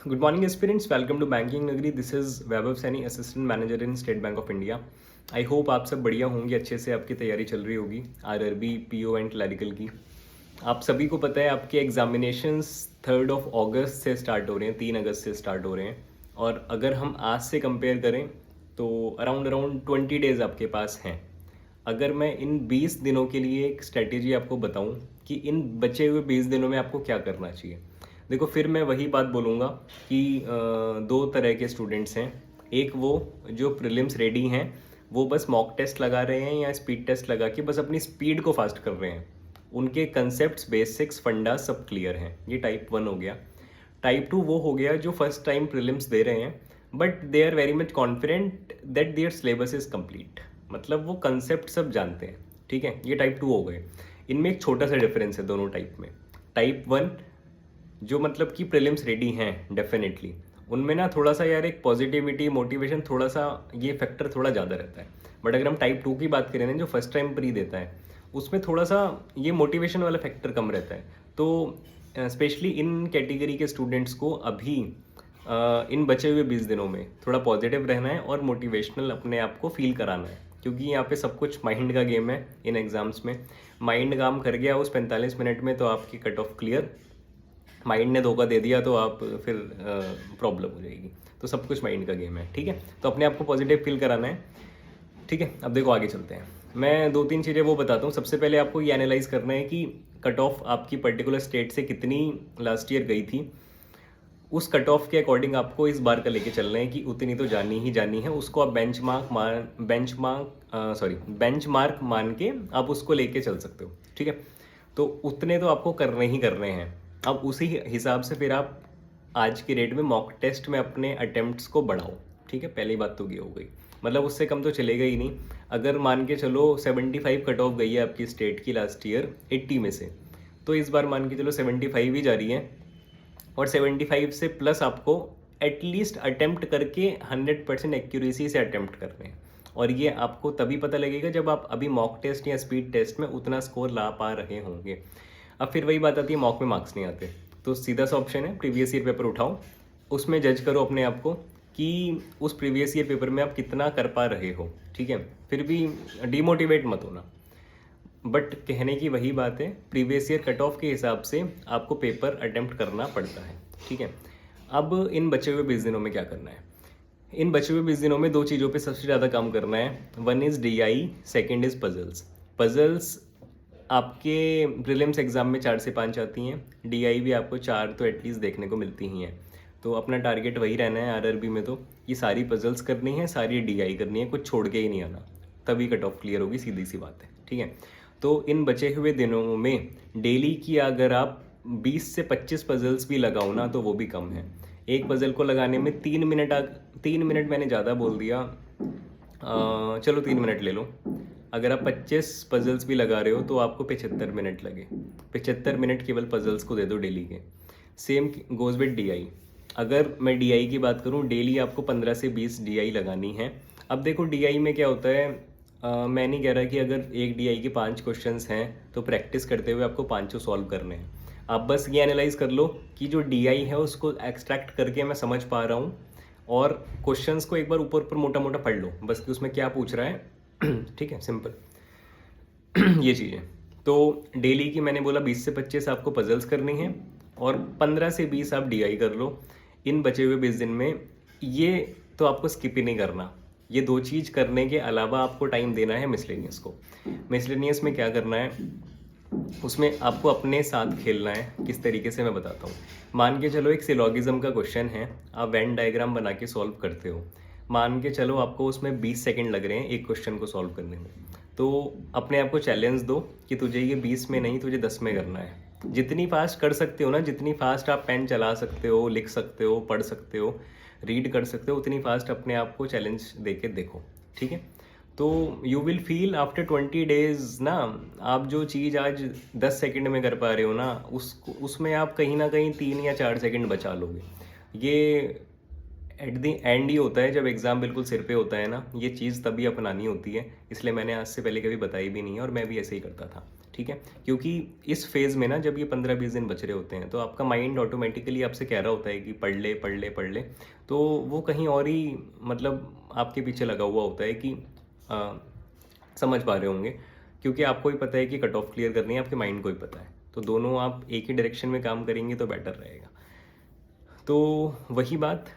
Good morning aspirants, welcome to banking नगरी। This is Vaibhav Saini, assistant manager in State Bank of India. I hope आप सब बढ़िया होंगे, अच्छे से आपकी तैयारी चल रही होगी आरआरबी, पीओ एंड क्लैरिकल की। आप सभी को पता है आपके एग्जामिनेशंस 3 अगस्त से स्टार्ट हो रहे हैं, 3 अगस्त से स्टार्ट हो रहे हैं। और अगर हम आज से कंपेयर करें तो अराउंड अराउंड 20 डेज़ आपके पास हैं। अगर मैं इन 20 दिनों के लिए एक स्ट्रेटेजी आपको बताऊं कि इन बचे हुए 20 दिनों में आपको क्या करना चाहिए। देखो, फिर मैं वही बात बोलूँगा कि दो तरह के स्टूडेंट्स हैं। एक वो जो प्रीलिम्स रेडी हैं, वो बस मॉक टेस्ट लगा रहे हैं या स्पीड टेस्ट लगा के बस अपनी स्पीड को फास्ट कर रहे हैं। उनके कंसेप्ट्स, बेसिक्स, फंडा सब क्लियर हैं। ये टाइप 1 हो गया। टाइप 2 वो हो गया जो फर्स्ट टाइम प्रीलिम्स दे रहे हैं but they are very much confident that their syllabus is complete. मतलब वो कंसेप्ट सब जानते हैं। ठीक है, ये टाइप 2 हो गए। इनमें एक छोटा सा डिफरेंस है दोनों टाइप में। टाइप 1 जो मतलब कि प्रीलिम्स रेडी हैं डेफिनेटली, उनमें ना थोड़ा सा यार एक पॉजिटिविटी, मोटिवेशन, थोड़ा सा ये फैक्टर थोड़ा ज़्यादा रहता है। बट अगर हम टाइप 2 की बात करें ना, जो फर्स्ट टाइम प्री देता है, उसमें थोड़ा सा ये मोटिवेशन वाला फैक्टर कम रहता है। तो स्पेशली इन कैटेगरी के स्टूडेंट्स को अभी इन बचे हुए 20 दिनों में थोड़ा पॉजिटिव रहना है और मोटिवेशनल अपने आप को फील कराना है, क्योंकि यहाँ पे सब कुछ माइंड का गेम है। इन एग्ज़ाम्स में माइंड काम कर गया उस 45 मिनट में तो आपकी कट ऑफ क्लियर। माइंड ने धोखा दे दिया तो आप फिर प्रॉब्लम हो जाएगी। तो सब कुछ माइंड का गेम है। ठीक है, तो अपने आप को पॉजिटिव फील कराना है। ठीक है, अब देखो आगे चलते हैं। मैं 2-3 चीज़ें वो बताता हूँ। सबसे पहले आपको ये एनालाइज करना है कि कट ऑफ आपकी पर्टिकुलर स्टेट से कितनी लास्ट ईयर गई थी। उस कट ऑफ के अकॉर्डिंग आपको इस बार का लेके चलना है कि उतनी तो जानी ही जानी है। उसको आप बेंच मार्क मान के आप उसको लेके चल सकते हो। ठीक है, तो उतने तो आपको करने ही करने हैं। अब उसी हिसाब से फिर आप आज की डेट में मॉक टेस्ट में अपने अटेम्प्ट्स को बढ़ाओ। ठीक है, पहली बात तो ये हो गई। मतलब उससे कम तो चलेगा ही नहीं। अगर मान के चलो 75 कट ऑफ गई है आपकी स्टेट की लास्ट ईयर 80 में से, तो इस बार मान के चलो 75 ही जा रही है और 75 से प्लस आपको एटलीस्ट अटेम्प्ट करके 100% एक्यूरेसी से अटेम्प्ट करने हैं। और ये आपको तभी पता लगेगा जब आप अभी मॉक टेस्ट या स्पीड टेस्ट में उतना स्कोर ला पा रहे होंगे। अब फिर वही बात आती है, मॉक में मार्क्स नहीं आते, तो सीधा सा ऑप्शन है प्रीवियस ईयर पेपर उठाओ, उसमें जज करो अपने आप को कि उस प्रीवियस ईयर पेपर में आप कितना कर पा रहे हो। ठीक है, फिर भी डिमोटिवेट मत होना। बट कहने की वही बात है, प्रीवियस ईयर कट ऑफ के हिसाब से आपको पेपर अटेम्प्ट करना पड़ता है। ठीक है, अब इन बचे हुए 20 दिनों में क्या करना है। इन बचे हुए 20 दिनों में दो चीज़ों पे सबसे ज़्यादा काम करना है। One is DI, second is puzzles. Puzzles आपके प्रीलिम्स एग्ज़ाम में 4 से 5 आती हैं, डीआई भी आपको 4 तो एटलीस्ट देखने को मिलती ही हैं। तो अपना टारगेट वही रहना है आरआरबी में, तो ये सारी पजल्स करनी है, सारी डीआई करनी है, कुछ छोड़ के ही नहीं आना, तभी कट ऑफ क्लियर होगी, सीधी सी बात है। ठीक है, तो इन बचे हुए दिनों में डेली की अगर आप 20 से 25 पजल्स भी लगाओ ना तो वो भी कम है। एक पजल को लगाने में 3 मिनट मैंने ज़्यादा बोल दिया, चलो 3 मिनट ले लो। अगर आप 25 पजल्स भी लगा रहे हो तो आपको 75 मिनट लगे। 75 मिनट केवल पजल्स को दे दो डेली के। Same goes with DI. अगर मैं डीआई की बात करूं, डेली आपको 15 से 20 डीआई लगानी है। अब देखो डीआई में क्या होता है, मैं नहीं कह रहा कि अगर एक डीआई के 5 क्वेश्चंस हैं तो प्रैक्टिस करते हुए आपको 5 सॉल्व करने हैं। आप बस ये एनालाइज कर लो कि जो डीआई है उसको एक्सट्रैक्ट करके मैं समझ पा रहा हूँ, और क्वेश्चंस को एक बार ऊपर ऊपर मोटा मोटा पढ़ लो बस कि उसमें क्या पूछ रहा है। ठीक है, सिंपल। ये चीज़ें तो डेली की मैंने बोला 20 से 25 आपको पजल्स करनी है और 15 से 20 आप डीआई कर लो इन बचे हुए 20 दिन में। ये तो आपको स्किप ही नहीं करना। ये दो चीज़ करने के अलावा आपको टाइम देना है मिसलेनियस को। मिसलेनियस में क्या करना है, उसमें आपको अपने साथ खेलना है। किस तरीके से मैं बताता हूँ। मान के चलो एक सिलोगिज्म का क्वेश्चन है, आप वेन डायग्राम बना के सॉल्व करते हो। मान के चलो आपको उसमें 20 सेकंड लग रहे हैं एक क्वेश्चन को सॉल्व करने में, तो अपने आप को चैलेंज दो कि तुझे ये 20 में नहीं, तुझे 10 में करना है। जितनी फास्ट कर सकते हो ना, जितनी फास्ट आप पेन चला सकते हो, लिख सकते हो, पढ़ सकते हो, रीड कर सकते हो, उतनी फास्ट अपने आप को चैलेंज दे के देखो। ठीक है, तो you will feel after 20 days ना, आप जो चीज़ आज 10 सेकंड में कर पा रहे हो ना, उसमें आप कहीं ना कहीं 3 या 4 सेकंड बचा लोगे। ये एट द एंड ही होता है, जब एग्ज़ाम बिल्कुल सिर पे होता है ना, ये चीज़ तभी अपनानी होती है। इसलिए मैंने आज से पहले कभी बताई भी नहीं है और मैं भी ऐसे ही करता था। ठीक है। ठीक है, क्योंकि इस फेज़ में ना जब ये 15-20 दिन बच रहे होते हैं तो आपका माइंड ऑटोमेटिकली आपसे कह रहा होता है कि पढ़ ले पढ़ ले पढ़ ले, तो वो कहीं और ही मतलब आपके पीछे लगा हुआ होता है कि अ, समझ पा रहे होंगे, क्योंकि आपको भी पता है कि कट ऑफ क्लियर करनी है, आपके माइंड को भी पता है, तो दोनों आप एक ही डायरेक्शन में काम करेंगे तो बेटर रहेगा। तो वही बात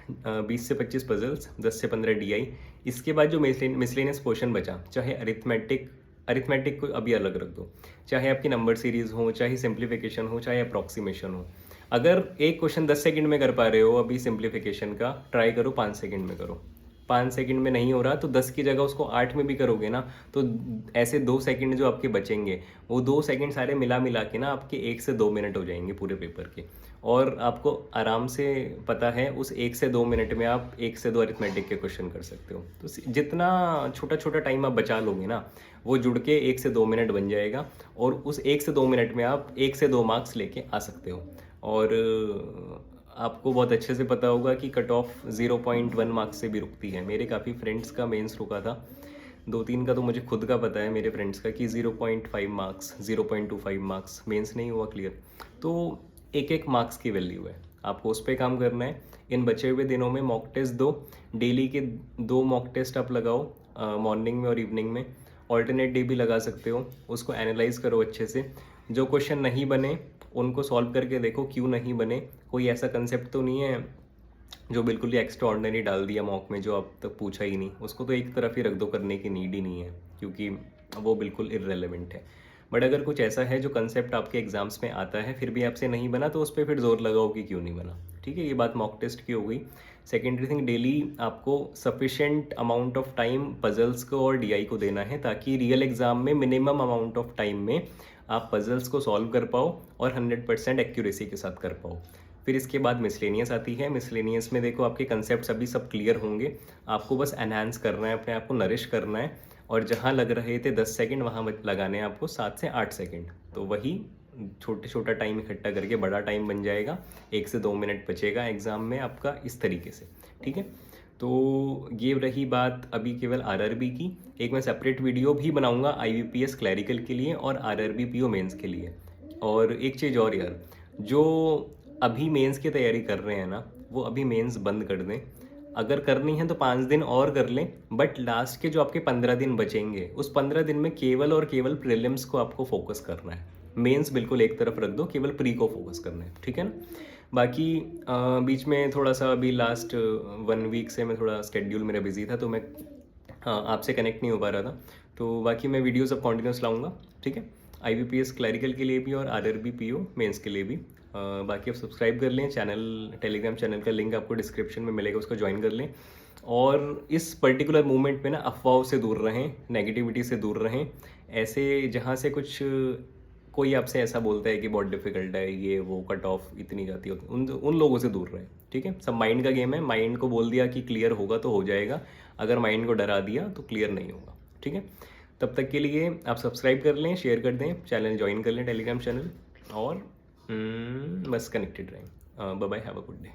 20 से 25 पजल्स, 10 से 15 डीआई। इसके बाद जो मिसलेनियस पोर्शन बचा, चाहे अरिथमेटिक अरिथमेटिक को अभी अलग रख दो, चाहे आपकी नंबर सीरीज हो, चाहे सिंप्लीफिकेशन हो, चाहे अप्रॉक्सीमेशन हो। अगर एक क्वेश्चन 10 सेकंड में कर पा रहे हो अभी सिंप्लीफिकेशन का, ट्राई करो 5 सेकंड में करो। 5 सेकंड में नहीं हो रहा तो 10 की जगह उसको 8 में भी करोगे ना, तो ऐसे 2 सेकंड जो आपके बचेंगे, वो 2 सेकंड सारे मिला मिला के ना आपके 1 से 2 मिनट हो जाएंगे पूरे पेपर के। और आपको आराम से पता है उस 1 से 2 मिनट में आप 1 से 2 अरिथमेटिक के क्वेश्चन कर सकते हो। तो जितना छोटा छोटा टाइम आप बचा लोगे ना, वो जुड़ के 1 से 2 मिनट बन जाएगा, और उस 1 से 2 मिनट में आप 1 से 2 मार्क्स लेके आ सकते हो। और आपको बहुत अच्छे से पता होगा कि कट ऑफ 0.1 मार्क्स से भी रुकती है। मेरे काफ़ी फ्रेंड्स का मेंस रुका था, 2-3 का तो मुझे खुद का पता है मेरे फ्रेंड्स का कि 0.5 मार्क्स, 0.25 मार्क्स, मेंस नहीं हुआ क्लियर। तो एक एक मार्क्स की वैल्यू है, आपको उस पर काम करना है। इन बचे हुए दिनों में मॉक टेस्ट दो, डेली के 2 मॉक टेस्ट आप लगाओ, मॉर्निंग में और इवनिंग में। ऑल्टरनेट डे भी लगा सकते हो, उसको एनालाइज करो अच्छे से। जो क्वेश्चन नहीं बने उनको सॉल्व करके देखो क्यों नहीं बने। कोई ऐसा कंसेप्ट तो नहीं है जो बिल्कुल ही एक्स्ट्रा ऑर्डिनरी डाल दिया मॉक में जो अब तक पूछा ही नहीं, उसको तो एक तरफ ही रख दो, करने की नीड ही नहीं है, क्योंकि वो बिल्कुल इररेलेवेंट है। बट अगर कुछ ऐसा है जो कंसेप्ट आपके एग्जाम्स में आता है फिर भी आपसे नहीं बना, तो उस पर फिर जोर लगाओ कि क्यों नहीं बना। ठीक है, ये बात मॉक टेस्ट की हो गई। सेकेंडरी थिंग, डेली आपको sufficient amount of time puzzles को और डीआई को देना है, ताकि रियल एग्जाम में मिनिमम अमाउंट ऑफ टाइम में आप पजल्स को सॉल्व कर पाओ और 100% एक्यूरेसी के साथ कर पाओ। फिर इसके बाद मिसलेनियस आती है। मिसलेनियस में देखो आपके कंसेप्ट अभी सब क्लियर होंगे, आपको बस एनहांस करना है, अपने आप को नरिश करना है, और जहाँ लग रहे थे 10 सेकंड वहाँ लगाने हैं आपको 7 से 8 सेकंड। तो वही छोटे छोटा टाइम इकट्ठा करके बड़ा टाइम बन जाएगा, 1 से 2 मिनट बचेगा एग्ज़ाम में आपका इस तरीके से। ठीक है, तो ये रही बात अभी केवल आरआरबी की। एक मैं सेपरेट वीडियो भी बनाऊंगा आईबीपीएस क्लैरिकल के लिए और आरआरबी पीओ मेंस के लिए। और एक चीज़ और यार, जो अभी मेंस की तैयारी कर रहे हैं ना, वो अभी मेंस बंद कर दें। अगर करनी है तो 5 दिन और कर लें, बट लास्ट के जो आपके 15 दिन बचेंगे उस 15 दिन में केवल और केवल प्रीलिम्स को आपको फोकस करना है। मेंस बिल्कुल एक तरफ रख दो, केवल प्री को फोकस करना है। ठीक है ना। बाकी बीच में थोड़ा सा अभी लास्ट 1 वीक से मैं थोड़ा स्केड्यूल मेरा बिजी था, तो मैं आपसे कनेक्ट नहीं हो पा रहा था। तो बाकी मैं वीडियोस अब कॉन्टिन्यूस लाऊंगा। ठीक है, आईबीपीएस क्लैरिकल के लिए भी और आरआरबी पीओ मेंस के लिए भी। बाकी आप सब्सक्राइब कर लें चैनल, टेलीग्राम चैनल का लिंक आपको डिस्क्रिप्शन में मिलेगा, उसको ज्वाइन कर लें। और इस पर्टिकुलर मूवमेंट में ना अफवाहों से दूर रहें, नेगेटिविटी से दूर रहें। ऐसे जहाँ से कुछ कोई आपसे ऐसा बोलता है कि बहुत डिफिकल्ट है ये वो, कट ऑफ इतनी जाती है, उन लोगों से दूर रहें। ठीक है, सब माइंड का गेम है। माइंड को बोल दिया कि क्लियर होगा तो हो जाएगा, अगर माइंड को डरा दिया तो क्लियर नहीं होगा। ठीक है, तब तक के लिए आप सब्सक्राइब कर लें, शेयर कर दें, चैनल ज्वाइन कर लें टेलीग्राम चैनल, और बस कनेक्टेड रहें। Bye bye, have a good day.